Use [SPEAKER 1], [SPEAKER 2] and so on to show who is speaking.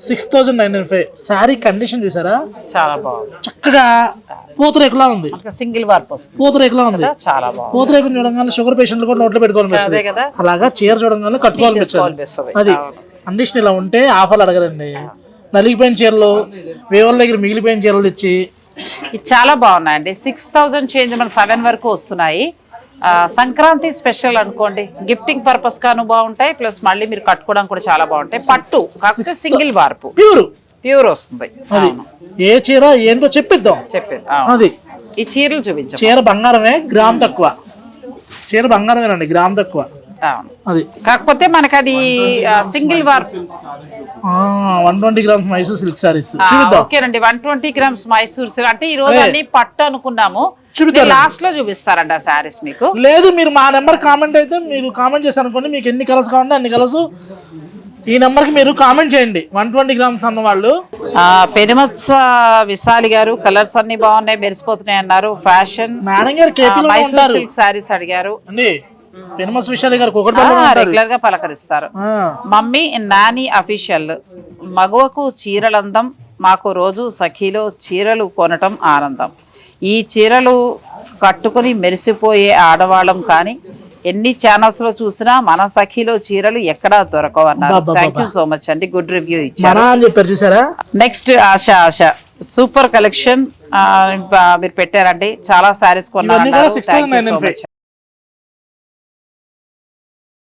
[SPEAKER 1] 6995 sari condition చూసారా,
[SPEAKER 2] చాలా బాగుంది.
[SPEAKER 1] చక్కగా పూతరేకులా ఉంది,
[SPEAKER 2] సింగిల్ వార్ప్ వస్తుంది,
[SPEAKER 1] పూతరేకులా ఉంది.
[SPEAKER 2] చాలా బాగుంది.
[SPEAKER 1] పూతరేకు చూడగానే షుగర్ పేషెంట్లు కూడా నోట్లో పెట్టుకోవాలి
[SPEAKER 2] కదా,
[SPEAKER 1] అలాగా చీర చూడగానే కట్టుకోవాలనిపిస్తుంది. అది కండిషన్ ఇలా ఉంటే ఆఫర్లు అడగరండి. నలిగిపోయిన చీరలు, వేవల దగ్గర మిగిలిపోయిన చీరలు ఇచ్చి
[SPEAKER 2] ఇది చాలా బాగున్నాయండి. 6000 చేంజ్ మన 7 వరకు వస్తున్నాయి. సంక్రాంతి స్పెషల్ అనుకోండి, గిఫ్టింగ్ పర్పస్ గాను బాగుంటాయి, ప్లస్ మళ్ళీ మీరు కట్టుకోవడానికి కూడా చాలా బాగుంటాయి. పట్టు కాకపోతే సింగిల్ వార్పు, ప్యూర్ వస్తుంది.
[SPEAKER 1] అది ఏ చీర ఏంటో చెప్పిద్దాం,
[SPEAKER 2] చెప్పేది
[SPEAKER 1] అది.
[SPEAKER 2] ఈ చీరలు చూపించాం.
[SPEAKER 1] చీర బంగారమే, గ్రామ్ తక్కువ. చీర బంగారమేనండి, గ్రామ్ తక్కువ. అది
[SPEAKER 2] కాకపోతే మనకి అది single warp.
[SPEAKER 1] 120 grams Mysore silk saris
[SPEAKER 2] ఓకేనండి. 120 గ్రామ్స్ మైసూర్ సిల్క్ అంటే ఈ రోజు అన్ని పట్టు అనుకున్నాము, లాస్ట్ లో చూపిస్తారండి ఆ సారీస్ మీకు.
[SPEAKER 1] లేదు, మీరు మా నెంబర్ కామెంట్ అయితే మీరు కామెంట్ చేశారు అనుకోండి, మీకు ఎన్ని కలర్స్ కావాలంటే అన్ని కలర్స్ ఈ నెంబర్ కి మీరు కామెంట్ చేయండి. 120 గ్రామ్స్ అన్న వాళ్ళు.
[SPEAKER 2] పెనుమత్స విశాలి గారు కలర్స్ అన్ని బాగున్నాయి, మెరిసిపోతున్నాయి అన్నారు. ఫ్యాషన్
[SPEAKER 1] మేడం గారు
[SPEAKER 2] మైసూర్ సిల్క్ సారీస్ అడిగారు.
[SPEAKER 1] పెనుమత్స విశాలి గారు
[SPEAKER 2] రెగ్యులర్ గా పలకరిస్తారు. మమ్మీ నాని అఫీషియల్, మగువకు చీరలందం, మాకు రోజు సఖీలో చీరలు కొనటం ఆనందం. ఈ చీరలు కట్టుకుని మెరిసిపోయే ఆడవాళ్ళం, కానీ ఎన్ని ఛానల్స్ లో చూసినా మన సఖీలో చీరలు ఎక్కడా దొరకవన్నారు. థ్యాంక్ యూ సో మచ్ అండి, గుడ్ రివ్యూ ఇచ్చారు. నెక్స్ట్ ఆశ సూపర్ కలెక్షన్ మీరు పెట్టారండి, చాలా సారీస్ కొన్నారు. Thank you so much.